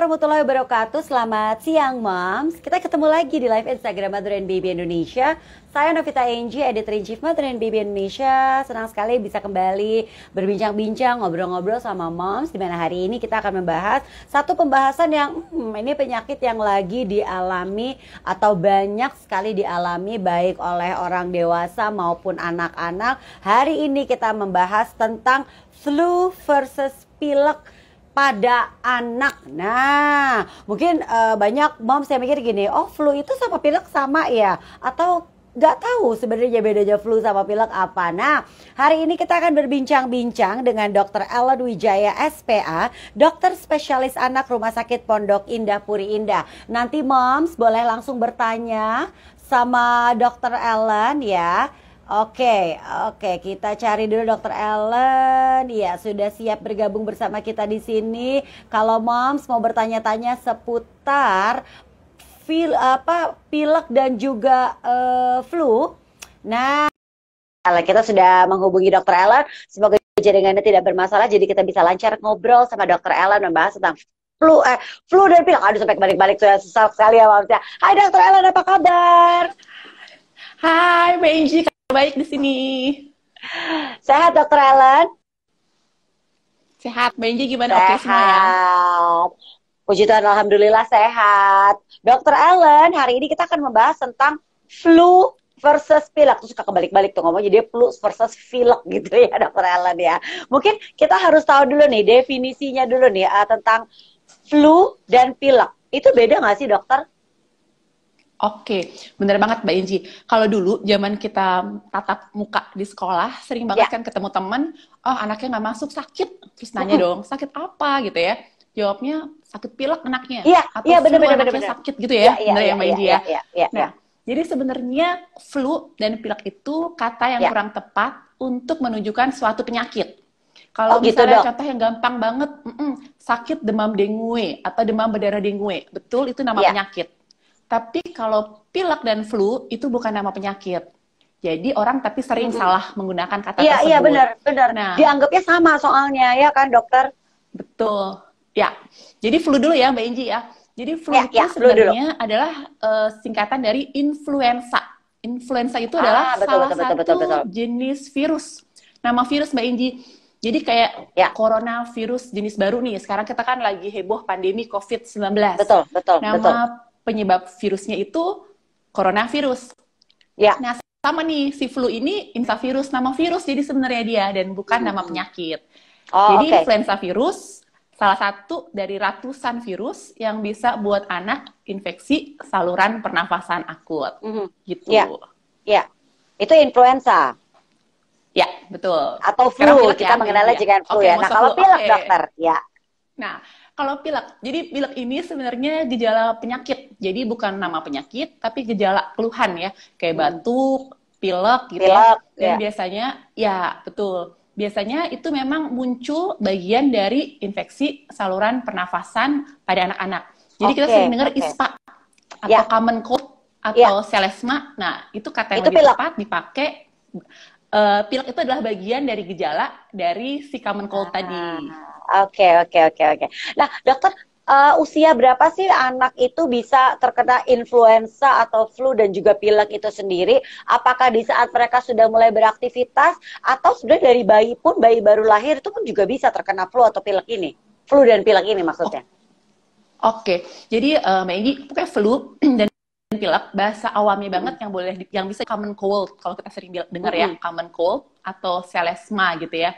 warahmatullahi wabarakatuh. Selamat siang, Moms. Kita ketemu lagi di live Instagram Mother and Baby Indonesia. Saya Novita Enji, Editor-in-Chief Mother and Baby Indonesia. Senang sekali bisa kembali berbincang-bincang, ngobrol-ngobrol sama Moms. Dimana hari ini kita akan membahas satu pembahasan yang ini penyakit yang lagi dialami atau banyak sekali dialami baik oleh orang dewasa maupun anak-anak. Hari ini kita membahas tentang flu versus pilek pada anak. Nah, mungkin banyak moms yang mikir gini, oh flu itu sama pilek sama ya? Atau nggak tahu sebenarnya bedanya flu sama pilek apa. Nah, hari ini kita akan berbincang-bincang dengan Dr. Ellen Wijaya SPA, dokter spesialis anak Rumah Sakit Pondok Indah Puri Indah. Nanti moms boleh langsung bertanya sama Dr. Ellen ya. Oke, kita cari dulu Dokter Ellen. Ya, sudah siap bergabung bersama kita di sini. Kalau moms mau bertanya-tanya seputar pilek dan juga flu. Nah, kita sudah menghubungi Dokter Ellen. Semoga jaringannya tidak bermasalah, jadi kita bisa lancar ngobrol sama Dokter Ellen membahas tentang flu dan pilek. Aduh, sampai balik-balik sudah susah sekali ya moms ya. Hai Dokter Ellen, apa kabar? Hai Mbak Enji, baik di sini. Sehat Dokter Ellen? Sehat, Mbak Enji gimana? Oke semua ya? Puji Tuhan, alhamdulillah sehat. Dokter Ellen, hari ini kita akan membahas tentang flu versus pilek. Terus suka kebalik-balik tuh ngomong, jadi flu versus pilek gitu ya Dokter Ellen ya. Mungkin kita harus tahu dulu nih definisinya dulu nih tentang flu dan pilek. Itu beda nggak sih dokter? Oke, bener banget Mbak Enji. Kalau dulu zaman kita tatap muka di sekolah, sering banget kan ketemu temen, oh anaknya nggak masuk sakit, terus nanya dong sakit apa gitu ya? Jawabnya sakit pilek anaknya, atau flu anaknya sakit gitu ya, bener ya Mbak Enji ya. Nah, jadi sebenarnya flu dan pilek itu kata yang kurang tepat untuk menunjukkan suatu penyakit. Kalau misalnya contoh yang gampang banget, sakit demam dengue atau demam berdarah dengue, betul itu nama penyakit. Tapi kalau pilek dan flu itu bukan nama penyakit. Jadi orang tapi sering salah menggunakan kata tersebut. Iya benar. Nah, dianggapnya sama soalnya ya kan dokter? Betul. Ya. Jadi flu dulu ya Mbak Enji ya. Jadi flu itu sebenarnya adalah singkatan dari influenza. Influenza itu adalah salah satu jenis virus. Nama virus Mbak Enji. Jadi kayak coronavirus jenis baru nih. Sekarang kita kan lagi heboh pandemi COVID-19. Betul. Penyebab virusnya itu coronavirus. Nah, sama nih si flu ini influenza nama virus jadi sebenarnya dia dan bukan nama penyakit. Jadi influenza virus salah satu dari ratusan virus yang bisa buat anak infeksi saluran pernafasan akut. Gitu. Iya. Itu influenza. Ya, betul. Atau flu, kita mengenalnya dengan flu ya. Nah, kalau pilek dokter, ya. Nah, kalau pilek, jadi pilek ini sebenarnya gejala penyakit. Jadi bukan nama penyakit, tapi gejala keluhan ya. Kayak batuk, pilek gitu ya. Dan biasanya, ya betul. Biasanya itu memang muncul bagian dari infeksi saluran pernafasan pada anak-anak. Jadi kita sering dengar ISPA, atau common cold, atau selesma. Nah, itu kata yang lebih tepat dipakai. Pilek itu adalah bagian dari gejala dari si common cold tadi. Oke. Nah, dokter, usia berapa sih anak itu bisa terkena influenza atau flu dan juga pilek itu sendiri? Apakah di saat mereka sudah mulai beraktivitas atau sudah dari bayi pun, bayi baru lahir itu pun juga bisa terkena flu atau pilek ini? Flu dan pilek ini maksudnya. Oke. Jadi Mbak Enggi, pokoknya flu dan pilek bahasa awamnya banget yang bisa common cold kalau kita sering dengar ya, common cold atau selesma gitu ya.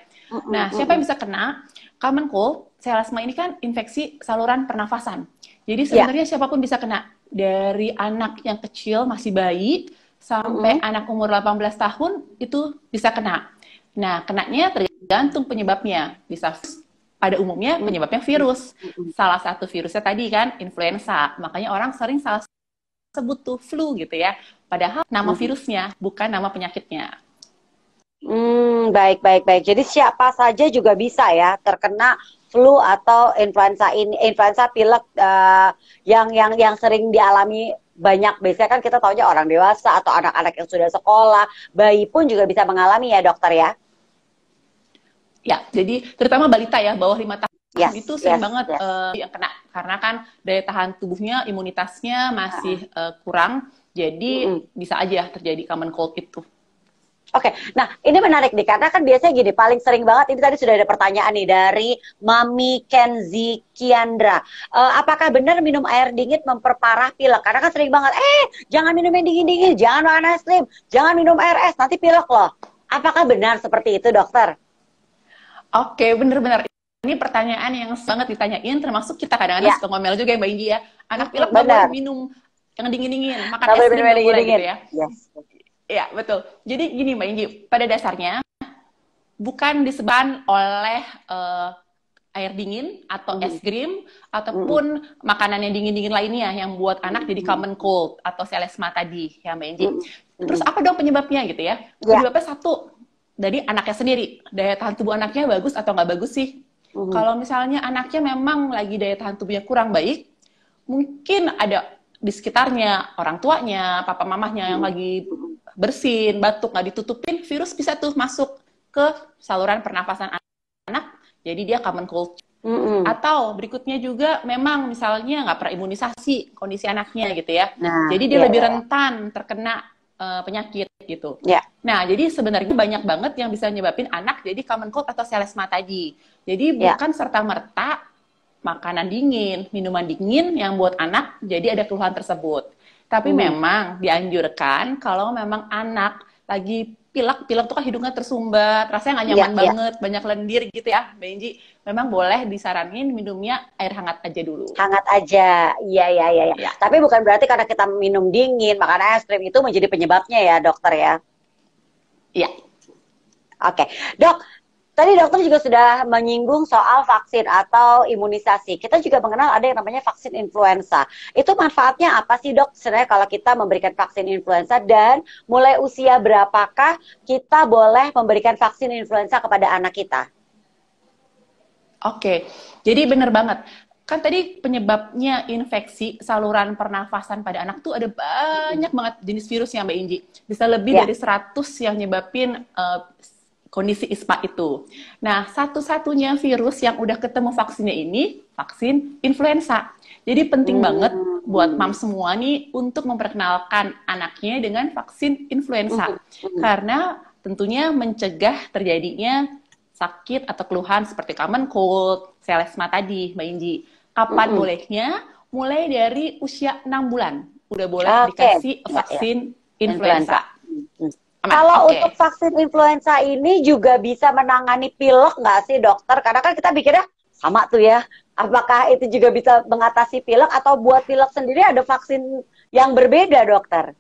Nah, siapa yang bisa kena common cold? Selesma ini kan infeksi saluran pernafasan. Jadi sebenarnya siapapun bisa kena, dari anak yang kecil masih bayi sampai anak umur 18 tahun itu bisa kena. Nah, kenanya tergantung penyebabnya. Bisa pada umumnya penyebabnya virus. Salah satu virusnya tadi kan influenza. Makanya orang sering salah sebut tuh flu gitu ya. Padahal nama virusnya, bukan nama penyakitnya. Baik. Jadi siapa saja juga bisa ya terkena flu atau influenza ini, influenza pilek yang sering dialami banyak. Biasanya kan kita taunya orang dewasa atau anak-anak yang sudah sekolah, bayi pun juga bisa mengalami ya dokter ya. Ya, jadi terutama balita ya, bawah 5 tahun. Yes, itu sering yes, banget yes. yang kena karena kan daya tahan tubuhnya, imunitasnya masih kurang, jadi Mm-mm. bisa aja terjadi common cold itu. Oke, nah ini menarik nih karena kan biasanya gini, paling sering banget ini tadi sudah ada pertanyaan nih dari Mami Kenzi Kiandra. Apakah benar minum air dingin memperparah pilek? Karena kan sering banget, jangan minum yang dingin-dingin, jangan makan es krim, jangan minum air es, nanti pilek loh. Apakah benar seperti itu, dokter? Oke, bener-bener. Ini pertanyaan yang banget ditanyain, termasuk kita kadang-kadang Ya, suka ngomel juga ya Mbak Inji ya. Anak pilek nggak boleh benar. minum yang dingin-dingin, makan Nggak es boleh minum krim yang nggak boleh dingin-dingin. gitu ya. Yes. Iya, betul. Jadi gini Mbak Inji, pada dasarnya bukan disebabkan oleh air dingin atau es krim Mm-mm. ataupun makanan yang dingin-dingin lainnya yang buat anak jadi common cold atau selesma tadi ya Mbak Inji. Mm-mm. Terus Mm-mm. apa dong penyebabnya gitu ya? Ya. Penyebabnya satu, dari anaknya sendiri. Daya tahan tubuh anaknya bagus atau nggak bagus sih? Mm-mm. Kalau misalnya anaknya memang lagi daya tahan tubuhnya kurang baik, mungkin ada di sekitarnya orang tuanya, papa mamahnya yang lagi bersin, batuk nggak ditutupin, virus bisa tuh masuk ke saluran pernafasan anak, jadi dia common cold. Mm-mm. Atau berikutnya juga memang misalnya nggak pernah imunisasi kondisi anaknya gitu ya, Nah, jadi dia ya, lebih ya, rentan terkena penyakit gitu. ya. Nah, jadi sebenarnya banyak banget yang bisa nyebabin anak jadi common cold atau selesma tadi. Jadi Ya. bukan serta-merta makanan dingin, minuman dingin yang buat anak jadi ada keluhan tersebut. Tapi memang dianjurkan kalau memang anak lagi pilek tuh kan hidungnya tersumbat, rasanya nggak Ya, nyaman ya. banget, banyak lendir gitu ya, Benji. Memang boleh disaranin minumnya air hangat aja dulu. Hangat aja. Iya, iya, iya, iya. Ya, Tapi bukan berarti karena kita minum dingin, makan es krim itu menjadi penyebabnya ya, dokter ya. iya. Oke. Dok, tadi dokter juga sudah menyinggung soal vaksin atau imunisasi. Kita juga mengenal ada yang namanya vaksin influenza. Itu manfaatnya apa sih, Dok? Sebenarnya kalau kita memberikan vaksin influenza dan mulai usia berapakah kita boleh memberikan vaksin influenza kepada anak kita? Oke, jadi bener banget. Kan tadi penyebabnya infeksi saluran pernafasan pada anak tuh ada banyak banget jenis virusnya Mbak Inji. Bisa lebih Ya. dari 100 yang nyebabin kondisi ISPA itu. Nah, satu-satunya virus yang udah ketemu vaksinnya ini, vaksin influenza. Jadi penting banget buat mam semua nih untuk memperkenalkan anaknya dengan vaksin influenza. Karena tentunya mencegah terjadinya sakit atau keluhan seperti common cold, selesma tadi, Mbak Inji. Kapan bolehnya? Mulai dari usia 6 bulan. Udah boleh dikasih vaksin influenza. Kalau untuk vaksin influenza ini juga bisa menangani pilek nggak sih, dokter? Karena kan kita pikirnya sama tuh ya. Apakah itu juga bisa mengatasi pilek atau buat pilek sendiri ada vaksin yang berbeda, dokter?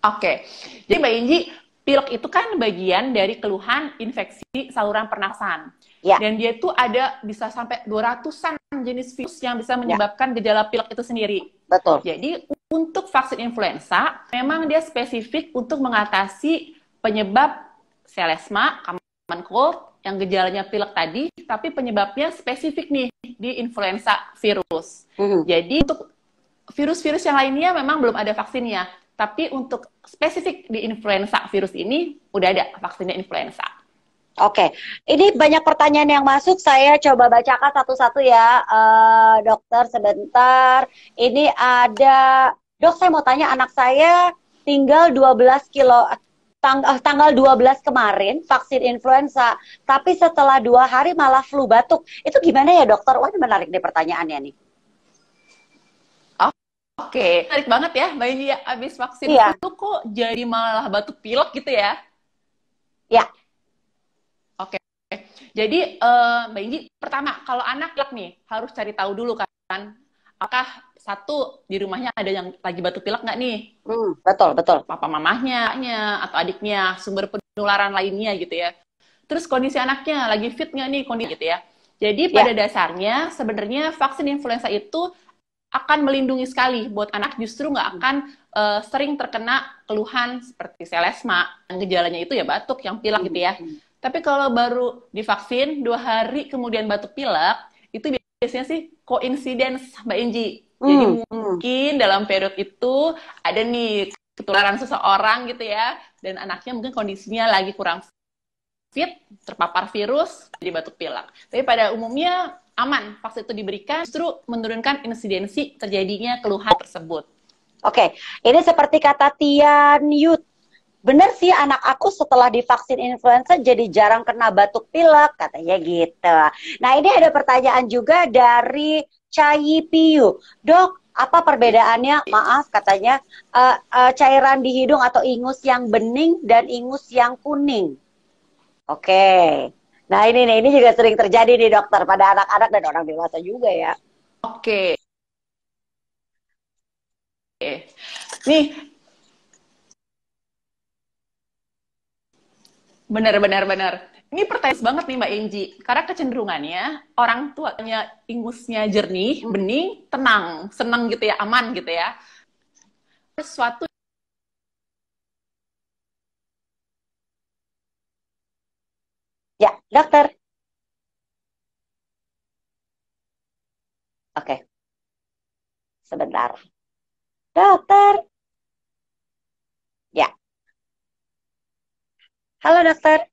Oke, jadi Mbak Inji, pilek itu kan bagian dari keluhan infeksi saluran pernafasan. Ya. Dan dia tuh ada bisa sampai 200-an jenis virus yang bisa menyebabkan gejala pilek itu sendiri. Betul. Jadi untuk vaksin influenza, memang dia spesifik untuk mengatasi penyebab selesma, common cold, yang gejalanya pilek tadi, tapi penyebabnya spesifik nih di influenza virus. Jadi untuk virus-virus yang lainnya memang belum ada vaksinnya. Tapi untuk spesifik di influenza virus ini, udah ada vaksinnya influenza. Oke, ini banyak pertanyaan yang masuk. Saya coba bacakan satu-satu ya, dokter, sebentar. Ini ada, dok, saya mau tanya, anak saya tinggal 12 kilo, tanggal 12 kemarin vaksin influenza, tapi setelah 2 hari malah flu batuk. Itu gimana ya, dokter? Wah, ini menarik deh pertanyaannya nih. Oke, menarik banget ya, Mbak India. Abis vaksin flu kok jadi malah batuk pilek gitu ya? Ya. Oke. Jadi Mbak Inji, pertama kalau anak pilek nih harus cari tahu dulu kan, apakah satu di rumahnya ada yang lagi batuk pilek nggak nih? Betul. Papa mamahnya atau adiknya, sumber penularan lainnya gitu ya. Terus kondisi anaknya lagi fit nggak nih kondisi gitu ya. Jadi pada dasarnya sebenarnya vaksin influenza itu akan melindungi sekali buat anak, justru nggak akan sering terkena keluhan seperti selesma. Gejalanya itu ya batuk, yang pilek gitu ya. Tapi kalau baru divaksin 2 hari kemudian batuk pilek, itu biasanya sih coincidence Mbak Inji. Jadi mungkin dalam periode itu ada nih ketularan seseorang gitu ya, dan anaknya mungkin kondisinya lagi kurang terpapar virus, jadi batuk pilek. Tapi pada umumnya aman, vaksin itu diberikan justru menurunkan insidensi terjadinya keluhan tersebut. Oke, ini seperti kata Tian Yut. Bener sih, anak aku setelah divaksin influenza jadi jarang kena batuk pilek, katanya gitu. Nah, ini ada pertanyaan juga dari Cai Piu. Dok, apa perbedaannya? Maaf, katanya cairan di hidung atau ingus yang bening dan ingus yang kuning. Oke. Nah, ini juga sering terjadi nih dokter pada anak-anak dan orang dewasa juga ya. Oke. Nih, benar. Ini pertanyaan banget nih Mbak Enji. Karena kecenderungannya orang tuanya ingusnya jernih, bening, tenang, senang gitu ya, aman gitu ya. Sesuatu Ya, dokter. Oke, sebentar. Dokter. Ya. Halo dokter.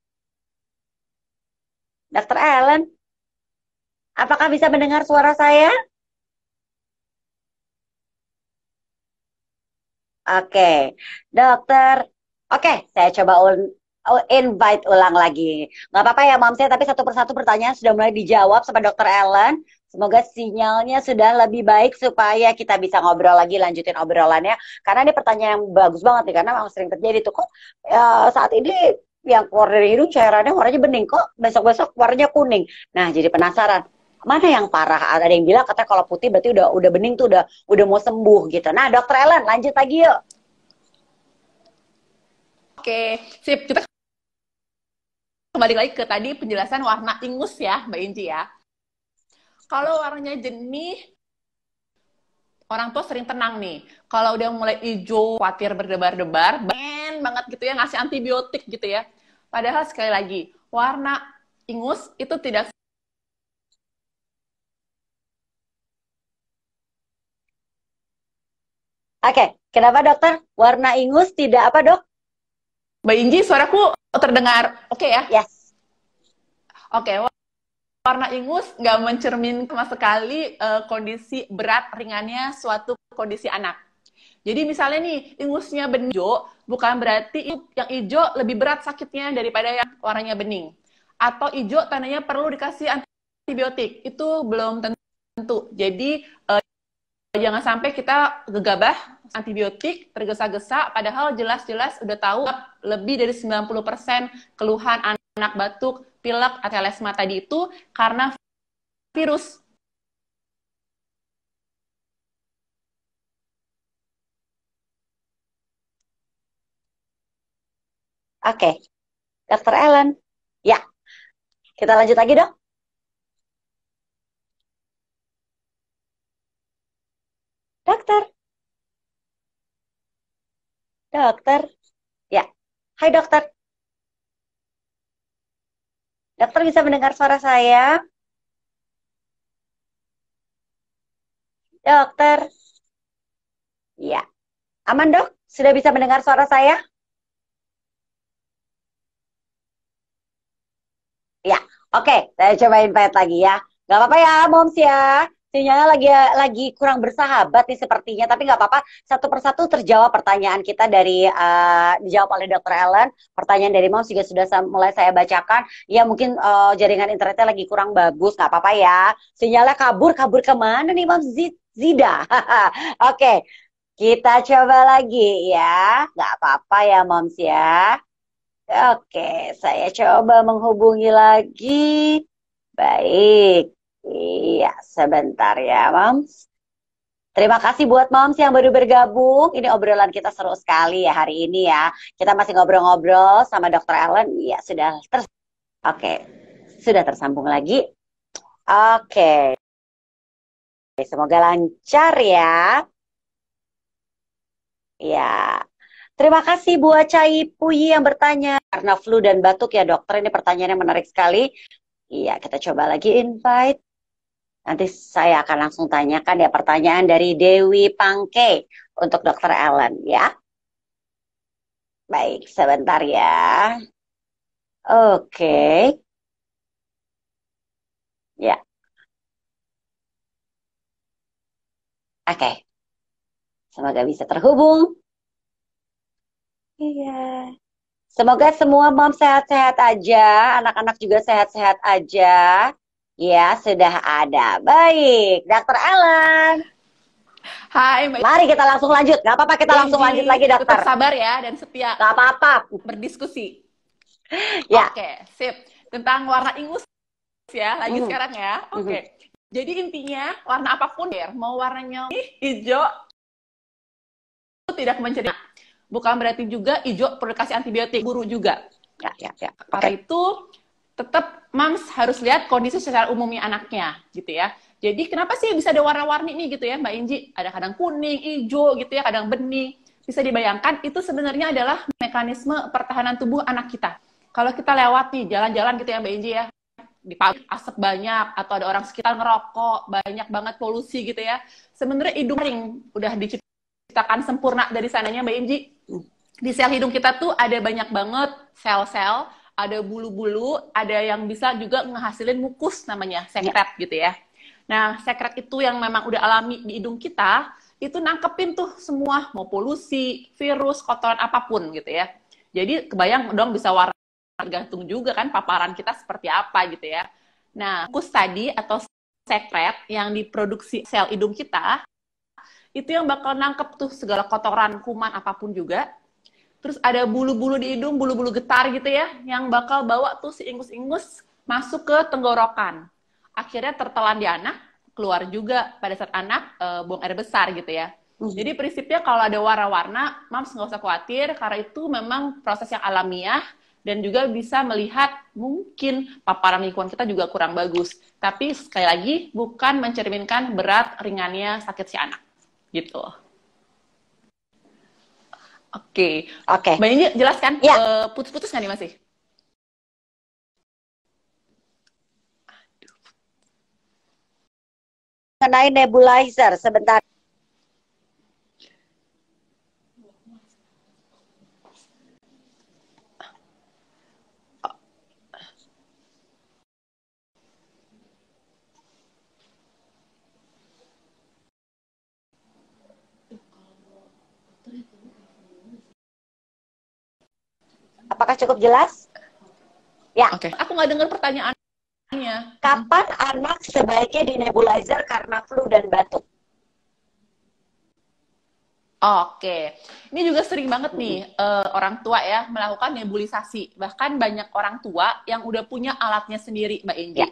Dokter Ellen. Apakah bisa mendengar suara saya? Oke, dokter. Oke, saya coba invite ulang lagi. Nggak apa-apa ya, Mom, saya tapi satu persatu pertanyaan sudah mulai dijawab sama dokter Ellen. Semoga sinyalnya sudah lebih baik supaya kita bisa ngobrol lagi, lanjutin obrolannya. Karena ini pertanyaan yang bagus banget nih, karena memang sering terjadi tuh kok saat ini yang keluar dari hidung cairannya warnanya bening, kok besok-besok warnanya kuning. Nah, jadi penasaran. Mana yang parah? Ada yang bilang katanya kalau putih berarti udah bening tuh udah mau sembuh gitu. Nah, dokter Ellen lanjut lagi yuk. oke, sip. Kita kembali lagi ke tadi penjelasan warna ingus ya, Mbak Inci ya. Kalau warnanya jernih, orang tua sering tenang nih. Kalau udah mulai hijau, khawatir berdebar-debar, banget gitu ya, ngasih antibiotik gitu ya. Padahal sekali lagi, warna ingus itu tidak. Oke, kenapa dokter? Warna ingus tidak apa dok? Mbak Inji, suaraku terdengar oke ya? Yes. Oke, warna ingus nggak mencermin sama sekali kondisi berat ringannya suatu kondisi anak. Jadi misalnya nih, ingusnya bening hijau, bukan berarti yang hijau lebih berat sakitnya daripada yang warnanya bening. Atau hijau tandanya perlu dikasih antibiotik. Itu belum tentu. Jadi jangan sampai kita gegabah antibiotik, tergesa-gesa, padahal jelas-jelas udah tahu lebih dari 90% keluhan anak batuk, pilek, atau selesma tadi itu karena virus. Oke, dokter Ellen. Ya, kita lanjut lagi dok. Dokter. Dokter. Ya. Hai dokter. Dokter bisa mendengar suara saya? Dokter. Ya. Aman dok? Sudah bisa mendengar suara saya? Ya. Oke, saya coba invite lagi ya. Gak apa-apa ya, Moms ya. Sinyalnya lagi kurang bersahabat nih sepertinya, tapi nggak apa-apa. Satu persatu terjawab pertanyaan kita dari dijawab oleh Dokter Ellen. Pertanyaan dari Moms juga sudah mulai saya bacakan. Ya mungkin jaringan internetnya lagi kurang bagus, nggak apa-apa ya. Sinyalnya kabur kemana nih Moms Zida? Oke, kita coba lagi ya. Nggak apa-apa ya Moms ya. Oke, saya coba menghubungi lagi. Baik. Iya, sebentar ya, Moms. Terima kasih buat Moms yang baru bergabung. Ini obrolan kita seru sekali ya hari ini ya. Kita masih ngobrol-ngobrol sama Dokter Ellen. Iya, Oke, sudah tersambung lagi. Oke. Semoga lancar ya. Ya. Terima kasih buat Cai Puyi yang bertanya. Karena flu dan batuk ya dokter, ini pertanyaan yang menarik sekali. Iya, kita coba lagi invite. Nanti saya akan langsung tanyakan ya pertanyaan dari Dewi Pangke untuk Dokter Ellen ya. Baik, sebentar ya. Oke. Ya, oke. Semoga bisa terhubung. Iya. Semoga semua mom sehat-sehat aja, anak-anak juga sehat-sehat aja. Ya, sudah ada. Baik, Dokter Ellen. Hai Mbak Mari kita langsung lanjut. Gak apa-apa, kita langsung lanjut Genji, lagi, tetap dokter. sabar ya dan setia Gak apa-apa. berdiskusi. Ya. Oke, sip. Tentang warna ingus ya, lagi Mhm, sekarang ya. mhm. Oke. Jadi intinya warna apapun ya, mau warnanya hijau itu tidak mencegah. Bukan berarti juga hijau perlu kasih antibiotik, buru juga. Ya, ya, ya. Karena Oke. itu tetap moms harus lihat kondisi secara umumnya anaknya gitu ya. Jadi kenapa sih bisa ada warna-warni nih gitu ya Mbak Inji? Ada kadang kuning, hijau gitu ya, kadang bening. Bisa dibayangkan itu sebenarnya adalah mekanisme pertahanan tubuh anak kita. Kalau kita lewat nih jalan-jalan gitu ya Mbak Inji ya, di pagi asap banyak atau ada orang sekitar ngerokok, banyak banget polusi gitu ya. Sebenarnya hidung ring udah diciptakan sempurna dari sananya Mbak Inji. Di sel hidung kita tuh ada banyak banget sel-sel, ada bulu-bulu, ada yang bisa juga ngehasilin mukus namanya, sekret gitu ya. Nah, sekret itu yang memang udah alami di hidung kita, itu nangkepin tuh semua, mau polusi, virus, kotoran apapun gitu ya. Jadi kebayang dong bisa warna tergantung juga kan paparan kita seperti apa gitu ya. Nah, mukus tadi atau sekret yang diproduksi sel hidung kita, itu yang bakal nangkep tuh segala kotoran, kuman, apapun juga. Terus ada bulu-bulu di hidung, bulu-bulu getar gitu ya, yang bakal bawa tuh si ingus-ingus masuk ke tenggorokan. Akhirnya tertelan di anak, keluar juga pada saat anak buang air besar gitu ya. Jadi prinsipnya kalau ada warna-warna, mams nggak usah khawatir, karena itu memang proses yang alamiah, dan juga bisa melihat mungkin paparan lingkungan kita juga kurang bagus. Tapi sekali lagi, bukan mencerminkan berat ringannya sakit si anak. Gitu. Oke. Oke. Mbak Inji, jelaskan Ya. putus-putus nggak nih masih? Mengenai nebulizer, sebentar. Apakah cukup jelas? Ya. Oke. Aku nggak dengar pertanyaannya. Kapan anak sebaiknya di nebulizer karena flu dan batuk? Oke. Ini juga sering banget nih orang tua ya melakukan nebulisasi. Bahkan banyak orang tua yang udah punya alatnya sendiri, Mbak Enji. Ya.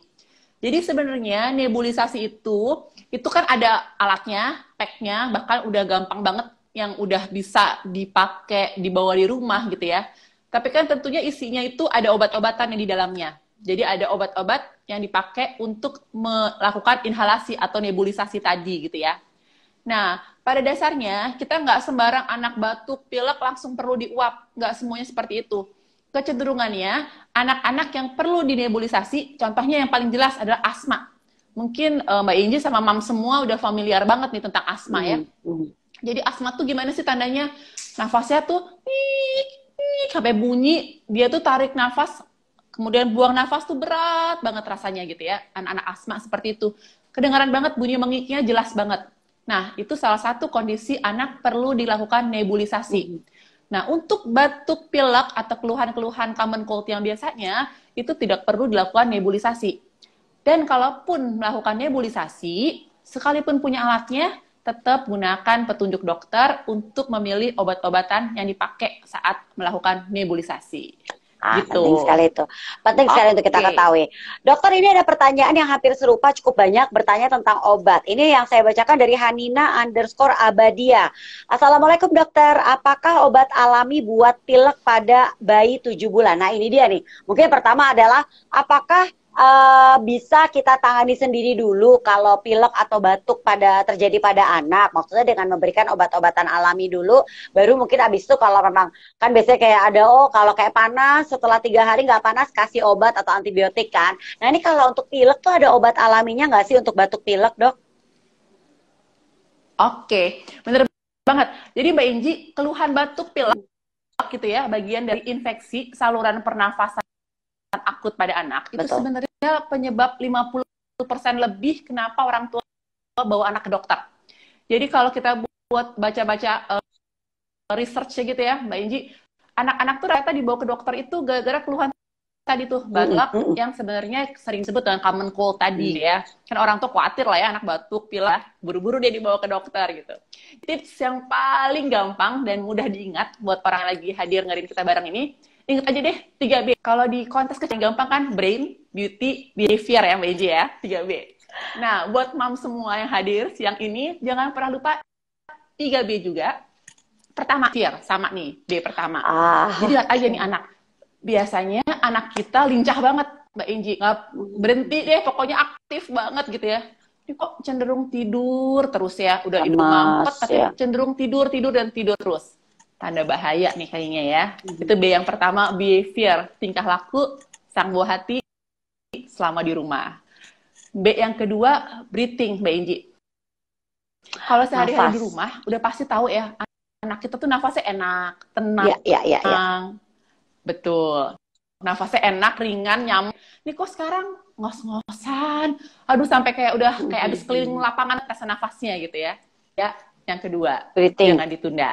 Jadi sebenarnya nebulisasi itu kan ada alatnya, pack-nya, bahkan udah gampang banget yang udah bisa dipakai, dibawa di rumah gitu ya. Tapi kan tentunya isinya itu ada obat-obatan yang di dalamnya. Jadi ada obat-obat yang dipakai untuk melakukan inhalasi atau nebulisasi tadi gitu ya. Nah, pada dasarnya kita nggak sembarang anak batuk, pilek langsung perlu diuap. Nggak semuanya seperti itu. Kecenderungannya, anak-anak yang perlu dinebulisasi, contohnya yang paling jelas adalah asma. Mungkin Mbak Inji sama Mam semua udah familiar banget nih tentang asma ya. Jadi asma tuh gimana sih tandanya? Nafasnya tuh sampai bunyi, dia tuh tarik nafas, kemudian buang nafas tuh berat banget rasanya gitu ya. Anak-anak asma seperti itu. Kedengaran banget bunyi mengiknya jelas banget. Nah, itu salah satu kondisi anak perlu dilakukan nebulisasi. Nah, untuk batuk pilek atau keluhan-keluhan common cold yang biasanya, itu tidak perlu dilakukan nebulisasi. Dan kalaupun melakukan nebulisasi, sekalipun punya alatnya, tetap gunakan petunjuk dokter untuk memilih obat-obatan yang dipakai saat melakukan nebulisasi. Gitu. Penting sekali itu. Penting sekali untuk kita ketahui. Dokter, ini ada pertanyaan yang hampir serupa, cukup banyak bertanya tentang obat. Ini yang saya bacakan dari Hanina_Abadia. Assalamualaikum dokter, apakah obat alami buat pilek pada bayi 7 bulan? Nah ini dia nih. Mungkin pertama adalah apakah bisa kita tangani sendiri dulu kalau pilek atau batuk terjadi pada anak, maksudnya dengan memberikan obat-obatan alami dulu, baru mungkin abis itu kalau memang kan biasanya kayak ada kalau kayak panas setelah 3 hari nggak panas kasih obat atau antibiotik kan. Nah ini kalau untuk pilek tuh ada obat alaminya nggak sih untuk batuk pilek, dok? Oke, bener banget. Jadi Mbak Inji, keluhan batuk pilek gitu ya, bagian dari infeksi saluran pernafasan takut pada anak, itu Betul. sebenarnya penyebab 50% lebih kenapa orang tua bawa anak ke dokter. Jadi kalau kita buat baca-baca research gitu ya, Mbak Inji, anak-anak tuh ternyata dibawa ke dokter itu gara-gara keluhan tadi tuh, batuk yang sebenarnya sering disebut dengan common cold tadi ya. Kan orang tuh khawatir lah ya anak batuk, pilek, buru-buru dia dibawa ke dokter gitu. Tips yang paling gampang dan mudah diingat buat orang yang lagi hadir ngadain kita bareng ini, ingat aja deh 3B. Kalau di kontes kecil gampang kan, brain, beauty, behavior ya Mbak Inji ya, 3B. Nah, buat mom semua yang hadir siang ini, jangan pernah lupa 3B juga. Pertama, fear, sama nih, B pertama. Jadi lihat aja nih anak. Biasanya anak kita lincah banget, Mbak Inji. Nggak berhenti deh, pokoknya aktif banget gitu ya. Ini kok cenderung tidur terus ya. Udah hidung mampet, tapi cenderung tidur dan tidur terus. Tanda bahaya nih kayaknya ya. Itu B yang pertama, behavior. Tingkah laku sang buah hati selama di rumah. B yang kedua, breathing, Mbak Inji. Kalau sehari-hari di rumah, udah pasti tahu ya, anak kita tuh nafasnya enak, tenang. Betul. Nafasnya enak, ringan, nyaman. Ini kok sekarang ngos-ngosan. Aduh, sampai kayak udah kayak abis keliling lapangan tes nafasnya gitu ya. Ya, yang kedua, breathing. Jangan ditunda.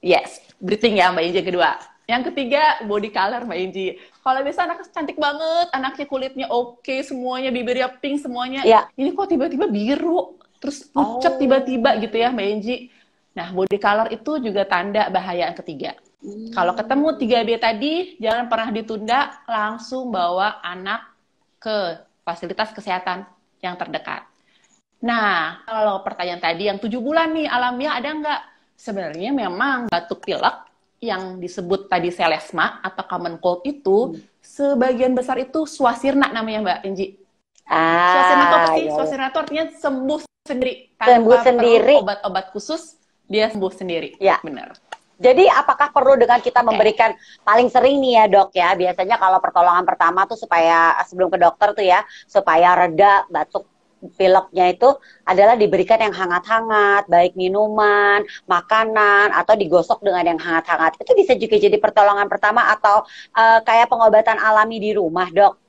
Yes, breathing ya Mbak Inji kedua. Yang ketiga, body color Mbak Inji. Kalau biasa anak cantik banget, anaknya kulitnya oke, semuanya bibirnya pink semuanya. Ini kok tiba-tiba biru, terus pucat tiba-tiba gitu ya Mbak Inji. Nah, body color itu juga tanda bahaya yang ketiga. Kalau ketemu 3B tadi, jangan pernah ditunda, langsung bawa anak ke fasilitas kesehatan yang terdekat. Nah, kalau pertanyaan tadi yang 7 bulan nih, alamiah ada nggak? Sebenarnya memang batuk pilek yang disebut tadi selesma atau common cold itu, sebagian besar itu swasirna namanya Mbak Inji. Swasirna itu apa sih? Swasirna itu artinya sembuh sendiri. Tanpa perlu obat-obat khusus, dia sembuh sendiri. Benar. Jadi apakah perlu dengan kita memberikan paling sering nih ya dok ya, biasanya kalau pertolongan pertama tuh supaya sebelum ke dokter tuh ya, supaya reda batuk pileknya itu adalah diberikan yang hangat-hangat, baik minuman, makanan, atau digosok dengan yang hangat-hangat. Itu bisa juga jadi pertolongan pertama atau kayak pengobatan alami di rumah dok?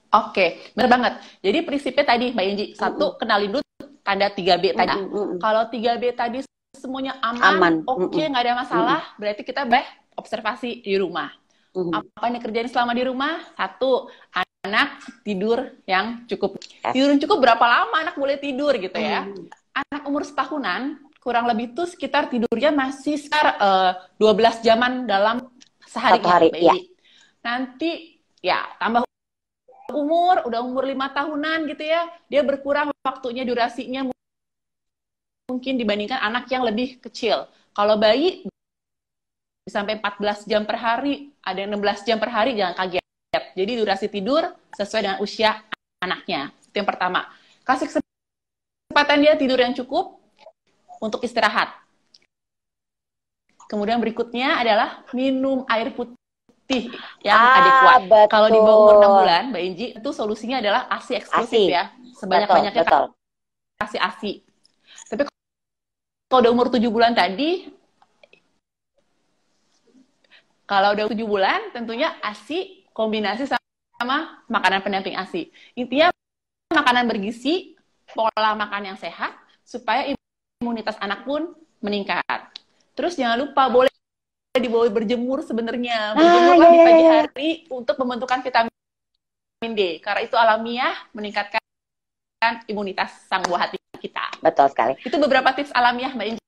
Oke, benar banget. Jadi prinsipnya tadi Mbak Inji, satu kenalin dulu tanda 3B tadi. Kalau 3B tadi semuanya aman. Oke, nggak ada masalah, berarti kita observasi di rumah. Apa yang dikerjain selama di rumah? Satu, anak tidur yang cukup. Tidur yang cukup berapa lama anak boleh tidur gitu ya. Anak umur setahunan, kurang lebih tuh sekitar tidurnya masih sekitar 12 jaman dalam sehari. Nanti ya tambah umur, udah umur 5 tahunan gitu ya, dia berkurang waktunya, durasinya mungkin dibandingkan anak yang lebih kecil. Kalau bayi sampai 14 jam per hari, ada yang 16 jam per hari, jangan kaget. Jadi durasi tidur sesuai dengan usia anaknya. Itu yang pertama. Kasih kesempatan dia tidur yang cukup untuk istirahat. Kemudian berikutnya adalah minum air putih yang adekuat. Kalau di bawah umur 6 bulan, Mbak Inji, itu solusinya adalah ASI eksklusif ya. Sebanyak-banyaknya kasih ASI. Tapi kalau udah umur 7 bulan tadi, kalau udah 7 bulan, tentunya ASI kombinasi sama makanan pendamping ASI. Intinya makanan bergizi, pola makan yang sehat, supaya imunitas anak pun meningkat. Terus jangan lupa, boleh dibawa berjemur sebenarnya. Berjemurlah di pagi hari untuk pembentukan vitamin D. Karena itu alamiah meningkatkan imunitas sang buah hati kita. Betul sekali. Itu beberapa tips alamiah Mbak Inji.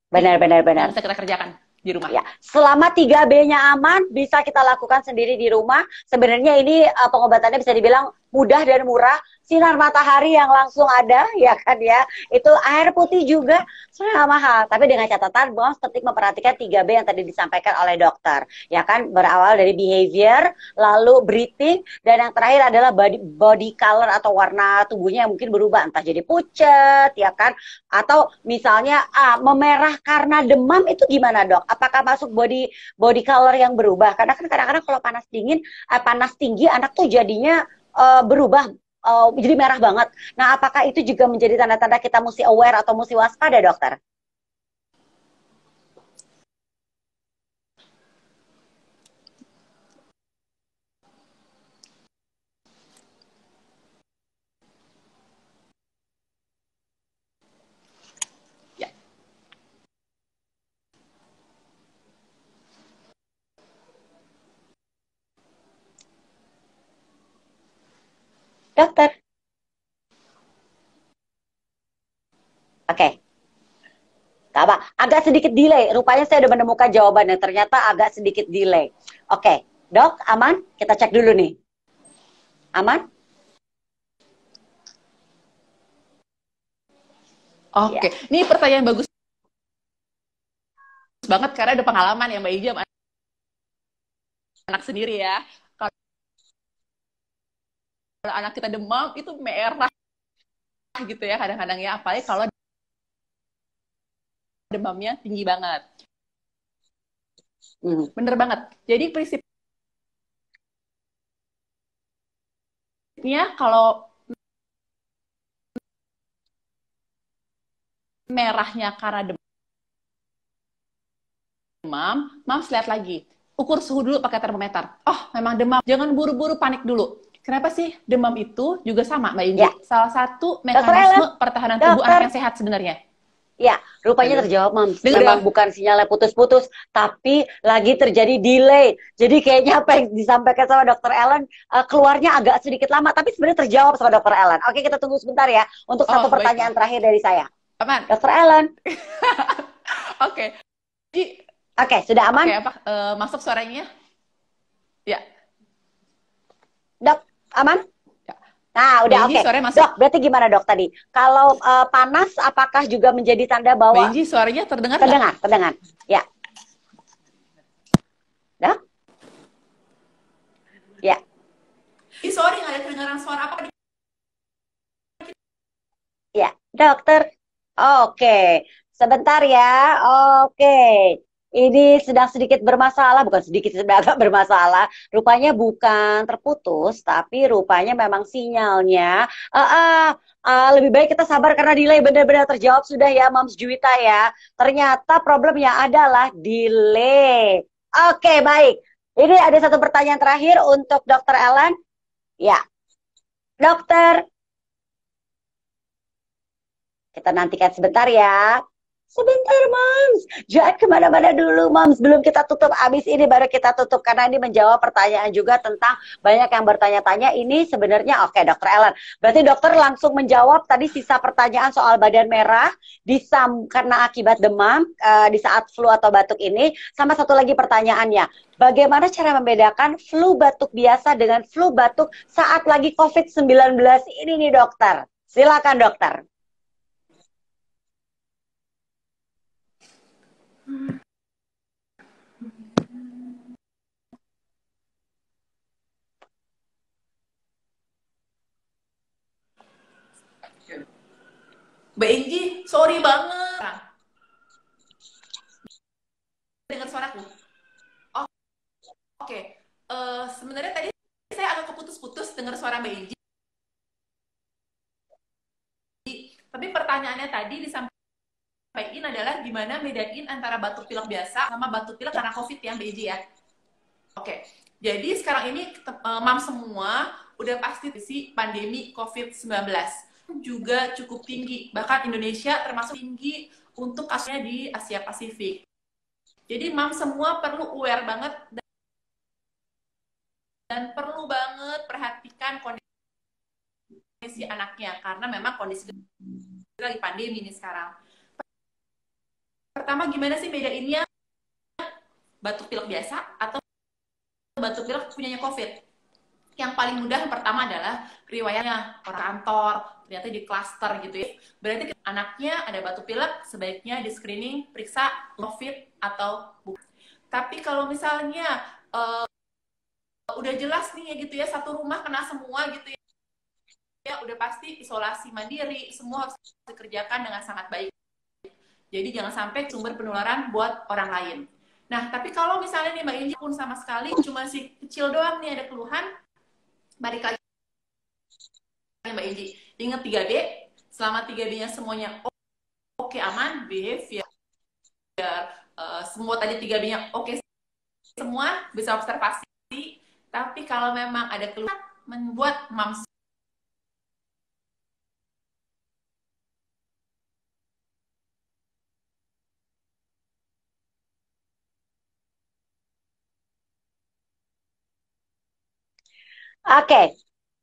Benar. Yang bisa kita kerjakan di rumah. Ya, selama 3B-nya aman, bisa kita lakukan sendiri di rumah. Sebenarnya ini pengobatannya bisa dibilang mudah dan murah. Sinar matahari yang langsung ada, ya kan ya. Itu air putih juga, sebenarnya mahal. Tapi dengan catatan, Moms penting memperhatikan 3B yang tadi disampaikan oleh dokter. Ya kan, berawal dari behavior, lalu breathing, dan yang terakhir adalah body color atau warna tubuhnya yang mungkin berubah. Entah jadi pucat, ya kan. Atau misalnya memerah karena demam, itu gimana dok? Apakah masuk body color yang berubah? Karena kan kadang-kadang kalau panas tinggi, anak tuh jadinya berubah. Jadi merah banget. Nah, apakah itu juga menjadi tanda-tanda kita mesti aware atau mesti waspada, dokter? Dokter. Oke. Gak apa, agak sedikit delay. Rupanya saya udah menemukan jawabannya. Ternyata agak sedikit delay. Oke, dok, aman? Kita cek dulu nih. Aman? Oke, Ya. ini pertanyaan bagus banget karena ada pengalaman ya Mbak Ija sama anak sendiri ya. Kalau anak kita demam itu merah gitu ya kadang-kadang ya, apalagi kalau demamnya tinggi banget. Bener banget. Jadi prinsipnya kalau merahnya karena demam, mams lihat lagi. Ukur suhu dulu pakai termometer. Oh, memang demam. Jangan buru-buru panik dulu. Kenapa sih demam itu juga sama, Mbak Inji? Ya. Salah satu Dokter Ellen, mekanisme pertahanan tubuh dokter. anak yang sehat sebenarnya. Ya, rupanya Halo. terjawab, Mams. Dengar Memang bukan sinyalnya putus-putus, tapi lagi terjadi delay. Jadi kayaknya apa yang disampaikan sama Dokter Ellen keluarnya agak sedikit lama, tapi sebenarnya terjawab sama Dokter Ellen. Oke, kita tunggu sebentar ya untuk satu pertanyaan terakhir dari saya. Aman. Dokter Ellen. Oke. Oke, sudah aman? Oke, masuk suaranya? Ya. Dok, aman? Ya. Nah, udah oke. Dok, berarti gimana dok tadi? Kalau panas, apakah juga menjadi tanda bahwa... Benji, suaranya terdengar? Terdengar. Ya. Dok? Ya. Sorry, nggak ada kedengaran suara apa? Ya, dokter. Oke. Sebentar ya. Oke. Ini sedang sedikit bermasalah, bukan sedikit, sedang agak bermasalah. Rupanya bukan terputus, tapi rupanya memang sinyalnya. Lebih baik kita sabar karena delay benar-benar terjawab sudah ya, Mams Juwita ya. Ternyata problemnya adalah delay. Oke, baik. Ini ada satu pertanyaan terakhir untuk Dokter Ellen. Ya, dokter. Kita nantikan sebentar ya. Sebentar, Mams. Jangan kemana-mana dulu, Mams. Belum kita tutup. Abis ini baru kita tutup. Karena ini menjawab pertanyaan juga tentang banyak yang bertanya-tanya. Ini sebenarnya, oke, Dokter Ellen. Berarti dokter langsung menjawab tadi sisa pertanyaan soal badan merah karena akibat demam di saat flu atau batuk ini. Sama satu lagi pertanyaannya. Bagaimana cara membedakan flu batuk biasa dengan flu batuk saat lagi COVID-19 ini nih, dokter? Silakan, dokter. Mbak Inji, sorry banget. Dengar suaraku? Oh, oke. Sebenarnya tadi saya agak keputus-putus dengar suara Mbak Inji. Tapi pertanyaannya tadi disampaikan adalah gimana bedain antara batuk pilek biasa sama batuk pilek karena COVID ya, Mbak Inji ya. Oke. Jadi sekarang ini mam semua udah pasti si pandemi COVID-19 juga cukup tinggi. Bahkan Indonesia termasuk tinggi untuk kasusnya di Asia Pasifik. Jadi mam semua perlu aware banget dan perlu banget perhatikan kondisi anaknya karena memang kondisi lagi pandemi ini sekarang. Pertama, gimana sih bedainnya batuk pilek biasa atau batuk pilek punyanya COVID? Yang paling mudah yang pertama adalah riwayatnya orang kantor, ternyata di klaster gitu ya. Berarti anaknya ada batuk pilek, sebaiknya di screening, periksa COVID atau bukan. Tapi kalau misalnya udah jelas nih ya gitu ya, satu rumah kena semua gitu ya, udah pasti isolasi mandiri, semua harus dikerjakan dengan sangat baik. Jadi jangan sampai sumber penularan buat orang lain. Nah, tapi kalau misalnya nih Mbak Inji pun sama sekali cuma si kecil doang nih ada keluhan, balik lagi Mbak Inji, ingat 3B, selama 3B-nya semuanya oke, aman, behavior, semua tadi 3B-nya oke, semua bisa observasi, tapi kalau memang ada keluhan, membuat mams Oke,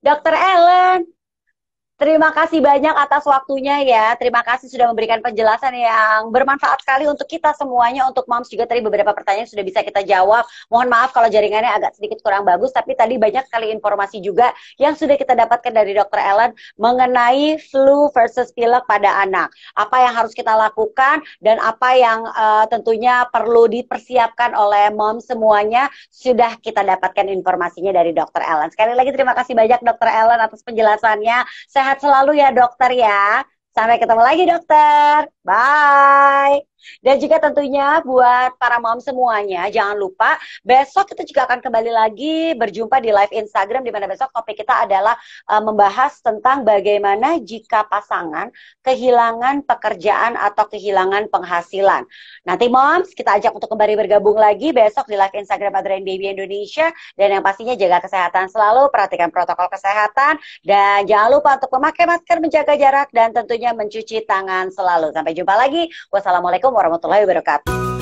Dokter Ellen, terima kasih banyak atas waktunya ya. Terima kasih sudah memberikan penjelasan yang bermanfaat sekali untuk kita semuanya. Untuk Moms juga tadi beberapa pertanyaan sudah bisa kita jawab. Mohon maaf kalau jaringannya agak sedikit kurang bagus, tapi tadi banyak sekali informasi juga yang sudah kita dapatkan dari Dokter Ellen mengenai flu versus pilek pada anak. Apa yang harus kita lakukan dan apa yang tentunya perlu dipersiapkan oleh Moms semuanya sudah kita dapatkan informasinya dari Dokter Ellen. Sekali lagi terima kasih banyak Dokter Ellen atas penjelasannya. Sehat selalu ya dokter ya. Sampai ketemu lagi dokter. Bye. Dan juga tentunya buat para mom semuanya, jangan lupa besok kita juga akan kembali lagi berjumpa di live Instagram, di mana besok topik kita adalah membahas tentang bagaimana jika pasangan kehilangan pekerjaan atau kehilangan penghasilan. Nanti moms kita ajak untuk kembali bergabung lagi besok di live Instagram Adrian Baby Indonesia. Dan yang pastinya jaga kesehatan selalu, perhatikan protokol kesehatan, dan jangan lupa untuk memakai masker, menjaga jarak, dan tentunya mencuci tangan selalu. Sampai jumpa lagi. Wassalamualaikum warahmatullahi wabarakatuh.